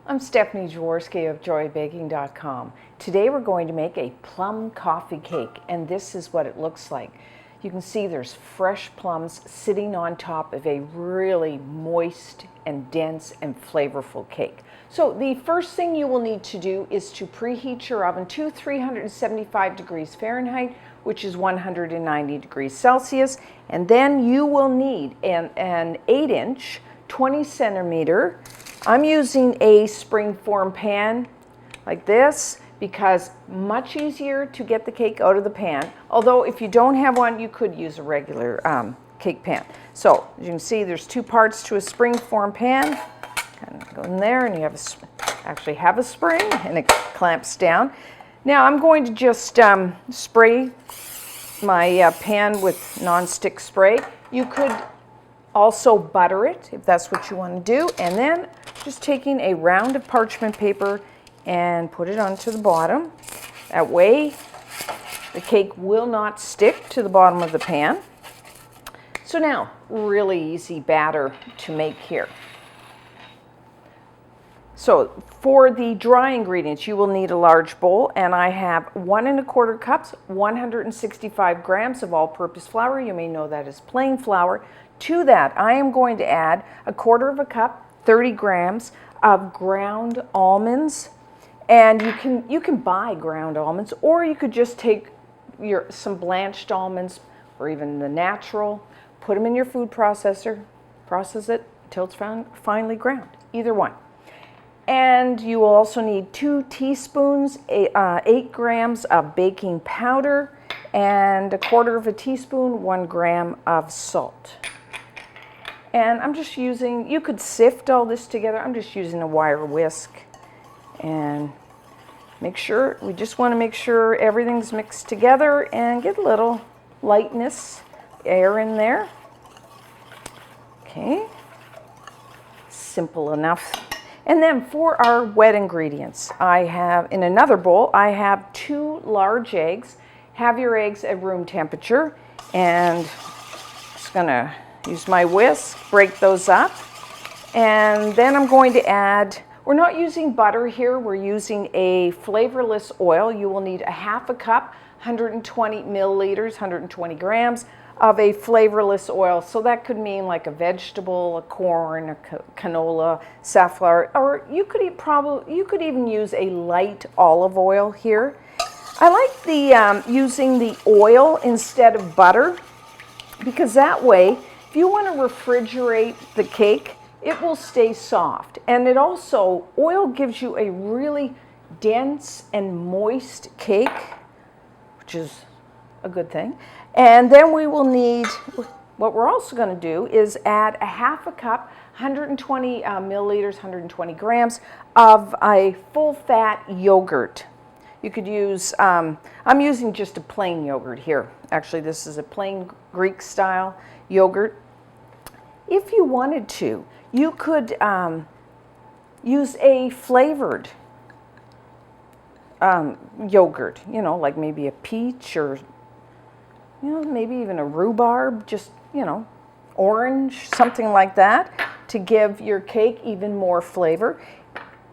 I'm Stephanie Jaworski of joybaking.com. Today we're going to make a plum coffee cake, and this is what it looks like. You can see there's fresh plums sitting on top of a really moist and dense and flavorful cake. So the first thing you will need to do is to preheat your oven to 375 degrees Fahrenheit, which is 190 degrees Celsius, and then you will need an 8-inch, 20 centimeter. I'm using a springform pan like this because much easier to get the cake out of the pan. Although if you don't have one, you could use a regular cake pan. So as you can see, there's two parts to a springform pan. Kind of go in there, and you actually have a spring, and it clamps down. Now I'm going to just spray my pan with nonstick spray. You could also butter it if that's what you want to do, and then just taking a round of parchment paper and put it onto the bottom. That way the cake will not stick to the bottom of the pan. So now, really easy batter to make here. So for the dry ingredients, you will need a large bowl, and I have 1 1/4 cups, 165 grams of all-purpose flour. You may know that as plain flour. To that, I am going to add 1/4 cup, 30 grams of ground almonds. And you can buy ground almonds, or you could just take some blanched almonds, or even the natural, put them in your food processor, process it until it's finely ground, either one. And you will also need 2 teaspoons, 8 grams of baking powder, and 1/4 teaspoon, 1 gram of salt. And I'm just using, you could sift all this together. I'm just using a wire whisk, and we just want to make sure everything's mixed together and get a little lightness, air in there. Okay, simple enough. And then for our wet ingredients, I have, in another bowl, I have 2 large eggs. Have your eggs at room temperature, and just gonna use my whisk, break those up. And then I'm going to add, we're not using butter here, we're using a flavorless oil. You will need 1/2 cup, 120 milliliters, 120 grams of a flavorless oil. So that could mean like a vegetable, a corn, a canola, safflower, or you could even use a light olive oil here. I like the using the oil instead of butter, because that way, if you want to refrigerate the cake, it will stay soft. And it also, oil gives you a really dense and moist cake, which is a good thing. And then we will need, what we're also going to do is add 1/2 cup, 120 milliliters, 120 grams of a full-fat yogurt. You could use, I'm using just a plain yogurt here. Actually, this is a plain Greek-style yogurt. If you wanted to, you could use a flavored yogurt, like maybe a peach, or maybe even a rhubarb, just, orange, something like that, to give your cake even more flavor.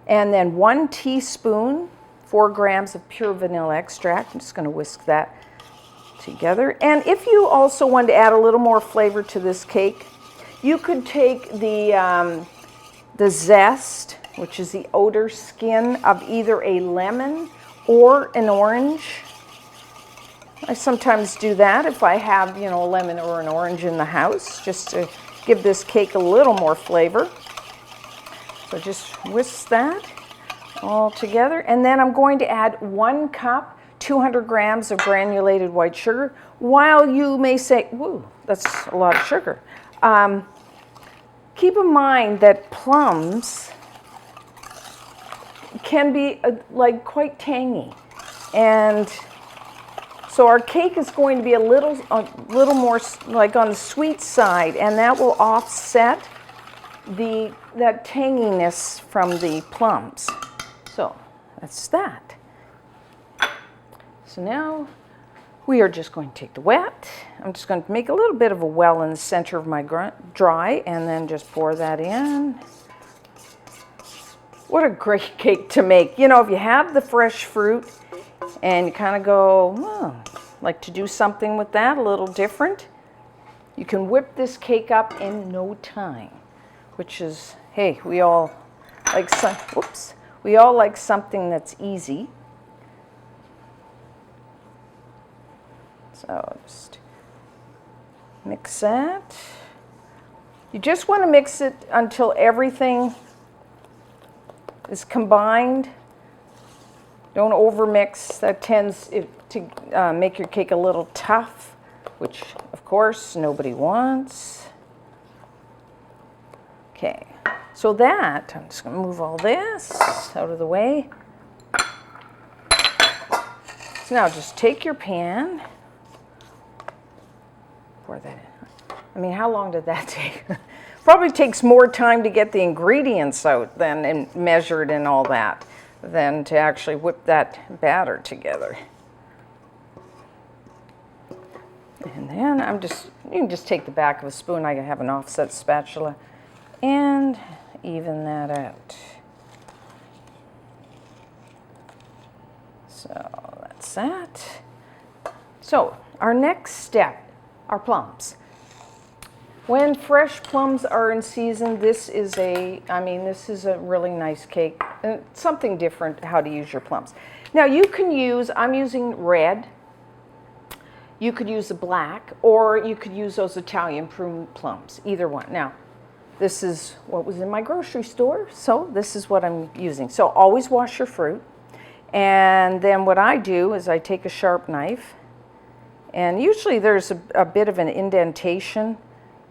And then 1 teaspoon, 4 grams of pure vanilla extract. I'm just going to whisk that together. And if you also want to add a little more flavor to this cake, you could take the zest, which is the outer skin of either a lemon or an orange. I sometimes do that if I have, a lemon or an orange in the house, just to give this cake a little more flavor. So just whisk that all together. And then I'm going to add 1 cup, 200 grams of granulated white sugar. While you may say, whoa, that's a lot of sugar. Keep in mind that plums can be quite tangy. And so our cake is going to be a little more like on the sweet side, and that will offset that tanginess from the plums. So that's that. So now we are just going to take the wet. I'm just going to make a little bit of a well in the center of my dry, and then just pour that in. What a great cake to make. You know, if you have the fresh fruit and you kind of go, oh, like to do something with that a little different, you can whip this cake up in no time, which is, hey, we all like something that's easy. So just mix that. You just want to mix it until everything is combined. Don't overmix. That tends to make your cake a little tough, which of course nobody wants. Okay, so that, I'm just going to move all this out of the way. So now just take your pan, pour that in. I mean, how long did that take? Probably takes more time to get the ingredients out than and measured and all that than to actually whip that batter together. And then you can just take the back of a spoon. I have an offset spatula and even that out. So that's that. So our next step are plums. When fresh plums are in season, this is a really nice cake. And something different how to use your plums. Now you can use, I'm using red. You could use a black, or you could use those Italian prune plums, either one. Now, this is what was in my grocery store, so this is what I'm using. So always wash your fruit. And then what I do is I take a sharp knife, and usually there's a bit of an indentation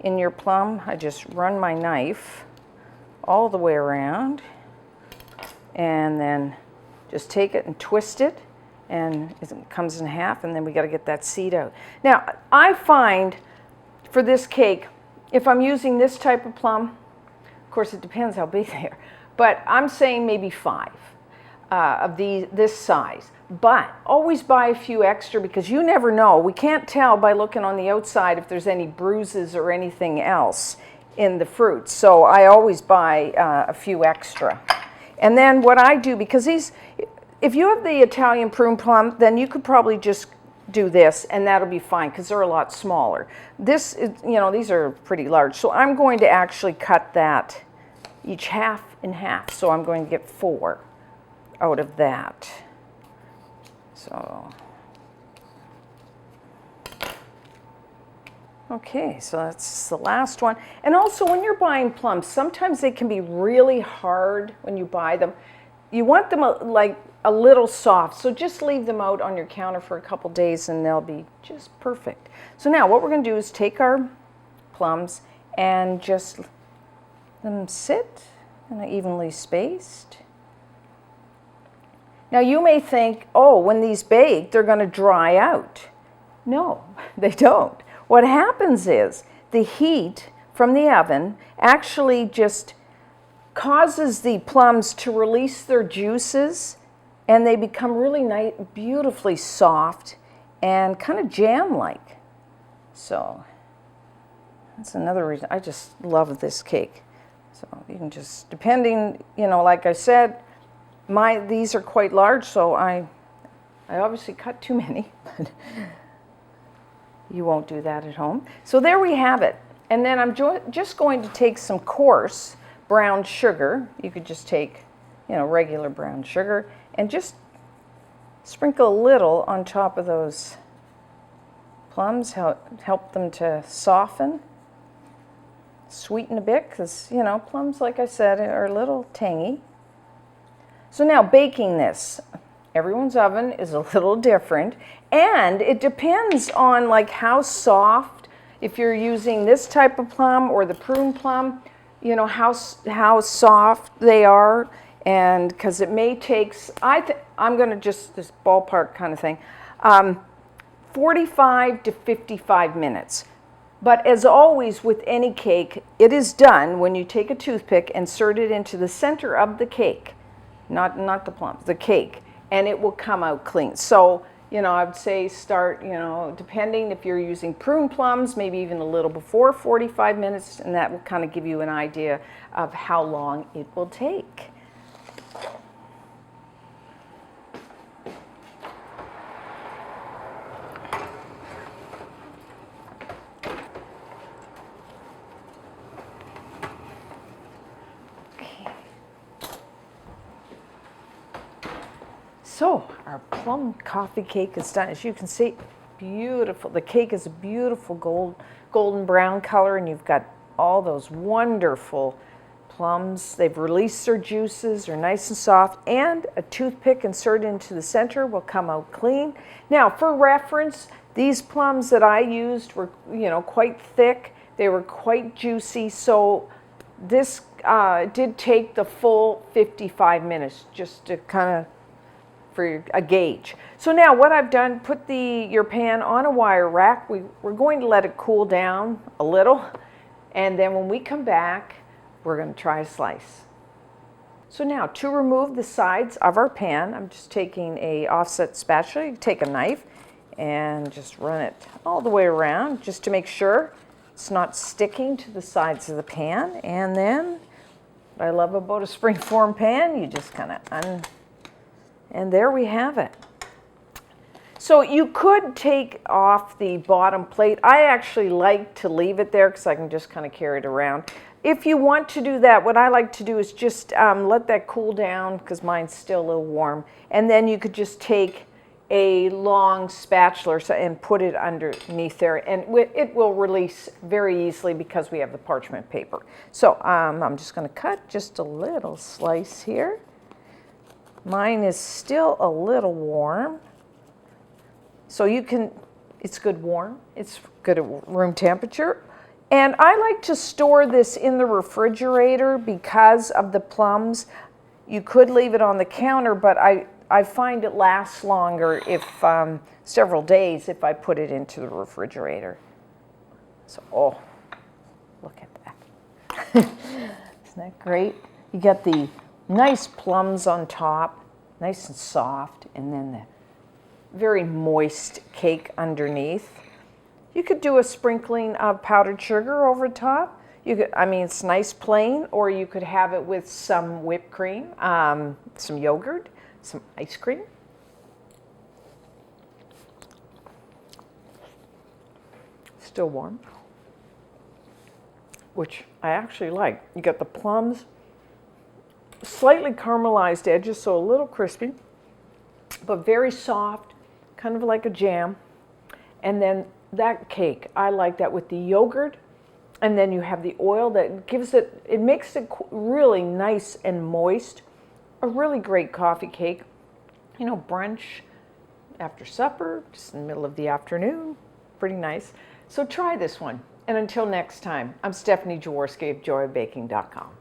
in your plum. I just run my knife all the way around, and then just take it and twist it, and it comes in half, and then we got to get that seed out. Now, I find for this cake, if I'm using this type of plum, of course it depends how big they are, but I'm saying maybe 5 of this size. But always buy a few extra, because you never know. We can't tell by looking on the outside if there's any bruises or anything else in the fruit. So I always buy a few extra. And then what I do, because if you have the Italian prune plum, then you could probably just do this and that'll be fine, because they're a lot smaller. This is, these are pretty large. So I'm going to actually cut that each half in half. So I'm going to get 4 out of that. So, okay, so that's the last one. And also when you're buying plums, sometimes they can be really hard when you buy them. You want them like a little soft, so just leave them out on your counter for a couple days and they'll be just perfect. So now what we're going to do is take our plums and just let them sit and evenly spaced. Now you may think, oh, when these bake, they're going to dry out. No, they don't. What happens is the heat from the oven actually just causes the plums to release their juices, and they become really nice, beautifully soft and kind of jam-like. So that's another reason. I just love this cake. So you can just, depending, like I said, these are quite large, so I obviously cut too many. You won't do that at home. So there we have it. And then I'm just going to take some coarse brown sugar. You could just take, regular brown sugar, and just sprinkle a little on top of those plums, help them to soften, sweeten a bit, because, plums, like I said, are a little tangy. So now baking this, everyone's oven is a little different, and it depends on like how soft, if you're using this type of plum or the prune plum, how soft they are, and because it may take, I'm going to just, this ballpark kind of thing, 45 to 55 minutes. But as always with any cake, it is done when you take a toothpick, insert it into the center of the cake. Not the plums, the cake, and it will come out clean. So, I would say start, depending if you're using prune plums, maybe even a little before 45 minutes, and that will kind of give you an idea of how long it will take. So our plum coffee cake is done. As you can see, beautiful. The cake is a beautiful golden brown color, and you've got all those wonderful plums. They've released their juices, they're nice and soft, and a toothpick inserted into the center will come out clean. Now, for reference, these plums that I used were, quite thick. They were quite juicy, so this did take the full 55 minutes just to kind of for a gauge. So now what I've done, put your pan on a wire rack. We're going to let it cool down a little, and then when we come back, we're going to try a slice. So now to remove the sides of our pan, I'm just taking a offset spatula. You take a knife and just run it all the way around just to make sure it's not sticking to the sides of the pan. And then what I love about a springform pan, you just kind of and there we have it. So you could take off the bottom plate. I actually like to leave it there because I can just kind of carry it around. If you want to do that, what I like to do is just let that cool down because mine's still a little warm. And then you could just take a long spatula and put it underneath there, and it will release very easily because we have the parchment paper. So I'm just going to cut just a little slice here. Mine is still a little warm, so it's good warm, it's good at room temperature. And I like to store this in the refrigerator because of the plums. You could leave it on the counter, but I find it lasts longer if several days if I put it into the refrigerator. So, oh, look at that. Isn't that great? You get the nice plums on top, nice and soft, and then the very moist cake underneath. You could do a sprinkling of powdered sugar over top. It's nice plain, or you could have it with some whipped cream, some yogurt, some ice cream. Still warm, which I actually like. You got the plums, slightly caramelized edges, so a little crispy, but very soft, kind of like a jam. And then that cake, I like that with the yogurt, and then you have the oil that makes it really nice and moist. A really great coffee cake, brunch, after supper, just in the middle of the afternoon, pretty nice. So try this one. And until next time, I'm Stephanie Jaworski of joyofbaking.com.